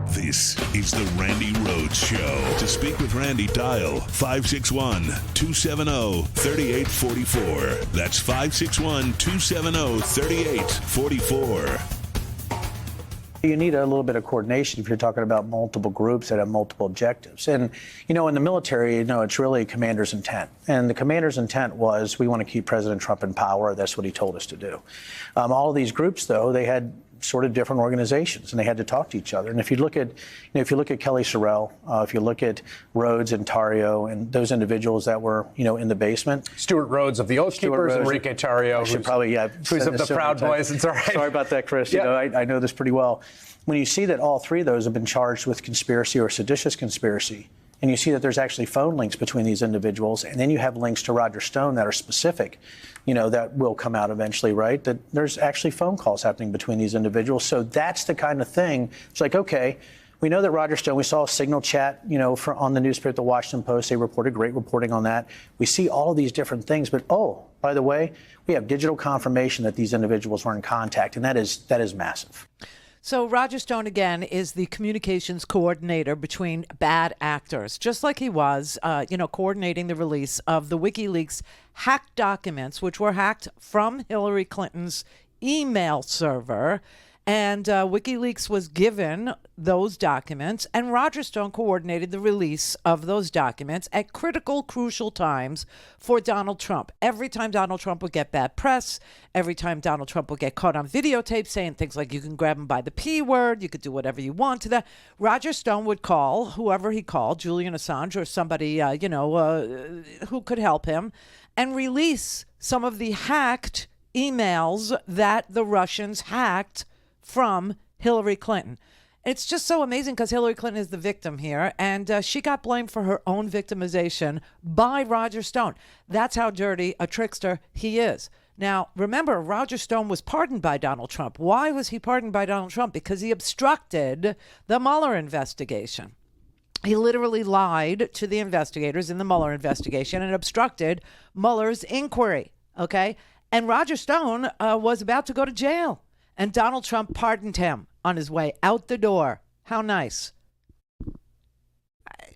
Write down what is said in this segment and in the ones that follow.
This is the Randi Rhodes Show. To speak with Randi, dial 561-270-3844. That's 561-270-3844. You need a little bit of coordination if you're talking about multiple groups that have multiple objectives. And, in the military, it's really commander's intent. And the commander's intent was, we want to keep President Trump in power. That's what he told us to do. All of these groups, though, they had sort of different organizations, and they had to talk to each other. And if you look at, Kelly Sorrell, if you look at Rhodes and Tarrio and those individuals that were, in the basement. Stuart Rhodes of the Oath Keepers, Enrique Tarrio, who's of the Proud Boys. It's all right. Sorry about that, Chris. Yeah. I know this pretty well. When you see that all three of those have been charged with conspiracy or seditious conspiracy, and you see that there's actually phone links between these individuals, and then you have links to Roger Stone that are specific, that will come out eventually, right? That there's actually phone calls happening between these individuals. So that's the kind of thing. It's like, okay, we know that Roger Stone, we saw a signal chat, on the newspaper, the Washington Post. They reported great reporting on that. We see all of these different things. But, by the way, we have digital confirmation that these individuals were in contact, and that is massive. So Roger Stone, again, is the communications coordinator between bad actors, just like he was, coordinating the release of the WikiLeaks hacked documents, which were hacked from Hillary Clinton's email server. And WikiLeaks was given those documents, and Roger Stone coordinated the release of those documents at critical, crucial times for Donald Trump. Every time Donald Trump would get bad press, every time Donald Trump would get caught on videotape saying things like, you can grab him by the P word, you could do whatever you want to that, Roger Stone would call whoever he called, Julian Assange or somebody, who could help him, and release some of the hacked emails that the Russians hacked from Hillary Clinton. It's just so amazing because Hillary Clinton is the victim here, and she got blamed for her own victimization by Roger Stone. That's how dirty a trickster he is. Now, remember, Roger Stone was pardoned by Donald Trump. Why was he pardoned by Donald Trump? Because he obstructed the Mueller investigation. He literally lied to the investigators in the Mueller investigation and obstructed Mueller's inquiry, okay? And Roger Stone was about to go to jail. And Donald Trump pardoned him on his way out the door. How nice.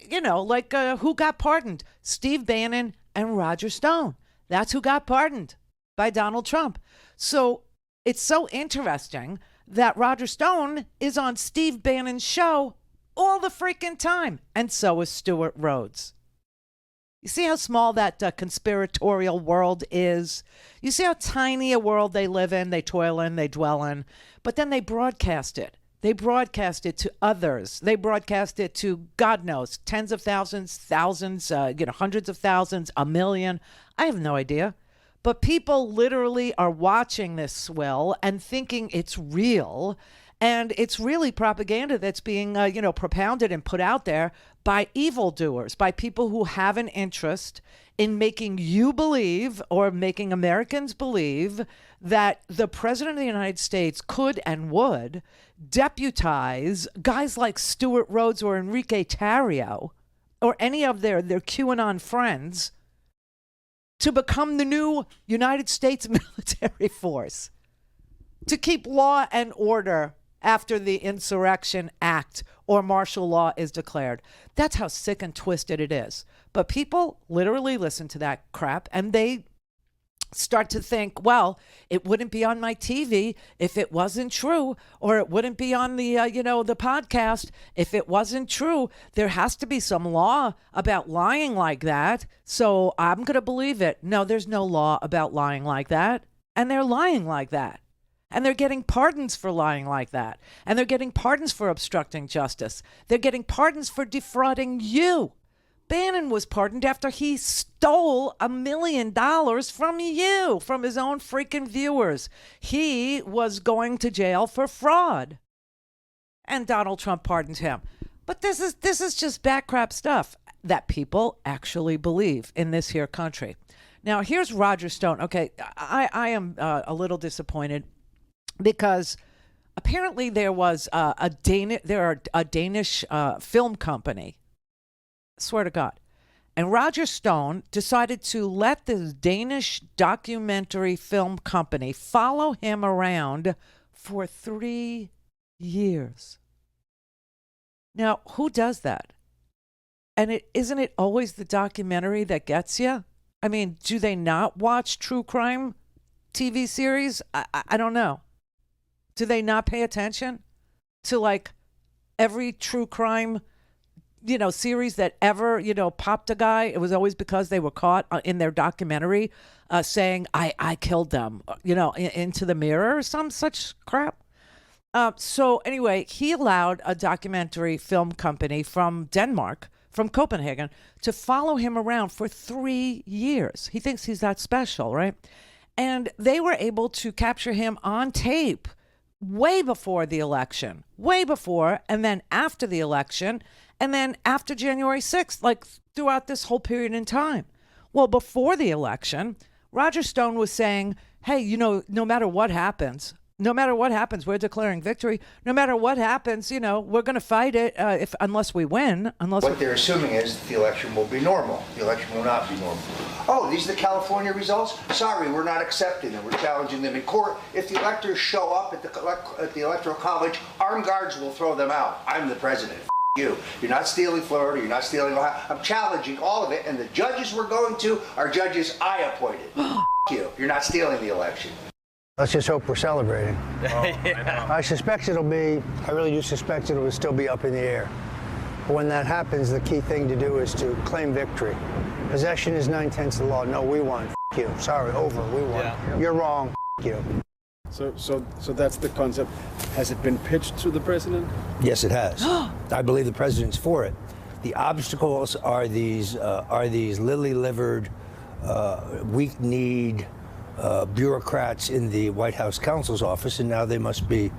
Who got pardoned? Steve Bannon and Roger Stone. That's who got pardoned by Donald Trump. So it's so interesting that Roger Stone is on Steve Bannon's show all the freaking time. And so is Stuart Rhodes. You see how small that conspiratorial world is? You see how tiny a world they live in, they toil in, they dwell in, but then they broadcast it. They broadcast it to others. They broadcast it to, God knows, tens of thousands, hundreds of thousands, a million. I have no idea. But people literally are watching this swill and thinking it's real. And it's really propaganda that's being, propounded and put out there by evildoers, by people who have an interest in making you believe or making Americans believe that the president of the United States could and would deputize guys like Stuart Rhodes or Enrique Tarrio or any of their QAnon friends to become the new United States military force, to keep law and order after the Insurrection Act or martial law is declared. That's how sick and twisted it is. But people literally listen to that crap and they start to think, well, it wouldn't be on my TV if it wasn't true, or it wouldn't be on the, the podcast if it wasn't true. There has to be some law about lying like that, so I'm going to believe it. No, there's no law about lying like that, and they're lying like that. And they're getting pardons for lying like that. And they're getting pardons for obstructing justice. They're getting pardons for defrauding you. Bannon was pardoned after he stole $1 million from you, from his own freaking viewers. He was going to jail for fraud. And Donald Trump pardoned him. But this is just backcrap stuff that people actually believe in this here country. Now, here's Roger Stone. Okay, I am a little disappointed because apparently there was a Danish film company. Swear to God. And Roger Stone decided to let this Danish documentary film company follow him around for 3 years. Now, who does that? And isn't it always the documentary that gets you? I mean, do they not watch true crime TV series? I don't know. Do they not pay attention to like every true crime, series that ever, popped a guy? It was always because they were caught in their documentary saying, I killed them, into the mirror or some such crap. So anyway, he allowed a documentary film company from Denmark, from Copenhagen, to follow him around for 3 years. He thinks he's that special, right? And they were able to capture him on tape way before the election, way before, and then after the election, and then after January 6th, like throughout this whole period in time. Well, before the election, Roger Stone was saying, hey, no matter what happens, we're declaring victory. No matter what happens, we're going to fight it unless we win. What they're assuming is that the election will be normal. The election will not be normal. Oh, these are the California results? Sorry, we're not accepting them. We're challenging them in court. If the electors show up at the Electoral College, armed guards will throw them out. I'm the president. You. You're not stealing Florida. You're not stealing Ohio. I'm challenging all of it. And the judges we're going to are judges I appointed. You. You're not stealing the election. Let's just hope we're celebrating. Yeah. I really do suspect it will still be up in the air. But when that happens, the key thing to do is to claim victory. Possession is 9/10 of the law. No, we won. You. Sorry, over. We won. Yeah. You're wrong. You. So that's the concept. Has it been pitched to the president? Yes, it has. I believe the president's for it. The obstacles are these lily-livered, weak-kneed bureaucrats in the White House counsel's office, and now they must be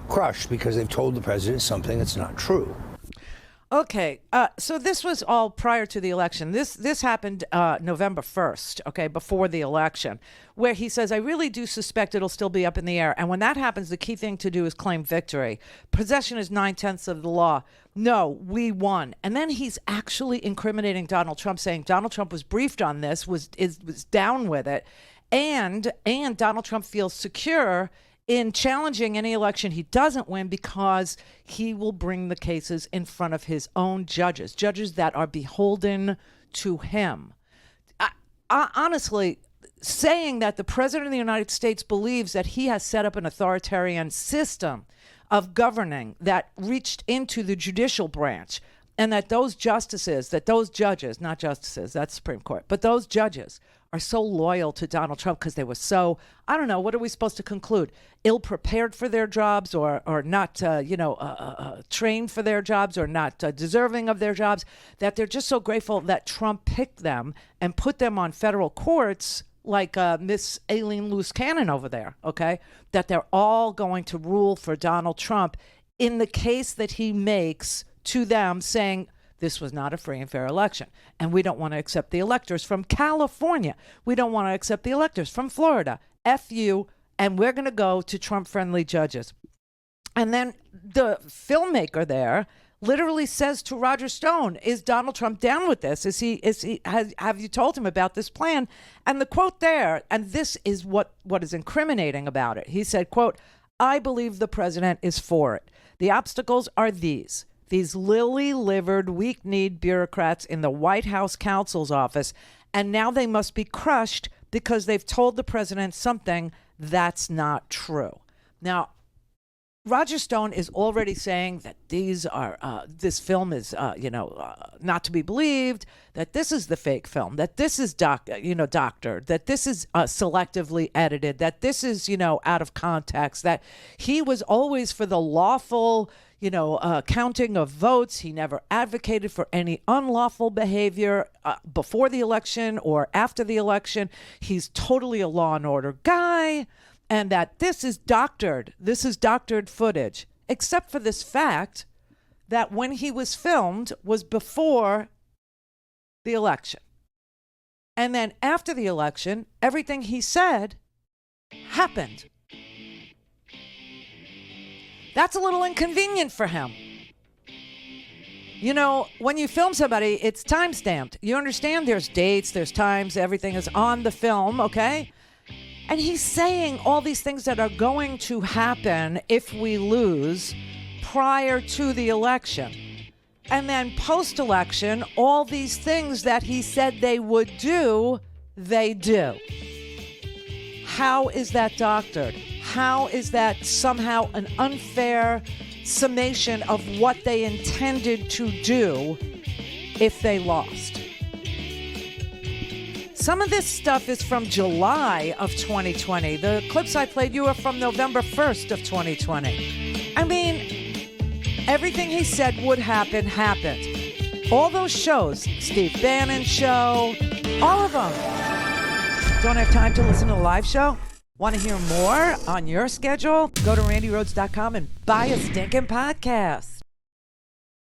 crushed because they've told the president something that's not true. Okay, so this was all prior to the election. This happened November 1st, okay, before the election, where he says, I really do suspect it'll still be up in the air. And when that happens, the key thing to do is claim victory. Possession is 9/10 of the law. No, we won. And then he's actually incriminating Donald Trump, saying Donald Trump was briefed on this, was down with it. And Donald Trump feels secure in challenging any election he doesn't win because he will bring the cases in front of his own judges that are beholden to him. Honestly, saying that the president of the United States believes that he has set up an authoritarian system of governing that reached into the judicial branch, and that those judges, not justices, that's Supreme Court, but those judges are so loyal to Donald Trump because they were so, I don't know, what are we supposed to conclude? Ill-prepared for their jobs or not, trained for their jobs or not deserving of their jobs, that they're just so grateful that Trump picked them and put them on federal courts like Miss Aileen Loose Cannon over there, okay? That they're all going to rule for Donald Trump in the case that he makes to them, saying, this was not a free and fair election. And we don't want to accept the electors from California. We don't want to accept the electors from Florida. F you. And we're going to go to Trump-friendly judges. And then the filmmaker there literally says to Roger Stone, is Donald Trump down with this? Have you told him about this plan? And the quote there, and this is what is incriminating about it. He said, quote, I believe the president is for it. The obstacles are these lily-livered, weak-kneed bureaucrats in the White House counsel's office, and now they must be crushed because they've told the president something that's not true. Now, Roger Stone is already saying that this film is, not to be believed, that this is the fake film, that this is doctored, that this is selectively edited, that this is, out of context, that he was always for the lawful, counting of votes. He never advocated for any unlawful behavior before the election or after the election. He's totally a law and order guy. And that this is doctored footage, except for this fact that when he was filmed was before the election. And then after the election, everything he said happened. That's a little inconvenient for him. When you film somebody, it's time-stamped. You understand? There's dates, there's times, everything is on the film, okay? And he's saying all these things that are going to happen if we lose prior to the election. And then post-election, all these things that he said they would do, they do. How is that doctored? How is that somehow an unfair summation of what they intended to do if they lost? Some of this stuff is from July of 2020. The clips I played you are from November 1st of 2020. I mean, everything he said would happen, happened. All those shows, Steve Bannon show, all of them. Don't have time to listen to the live show? Want to hear more on your schedule? Go to RandiRhodes.com and buy a stinking podcast.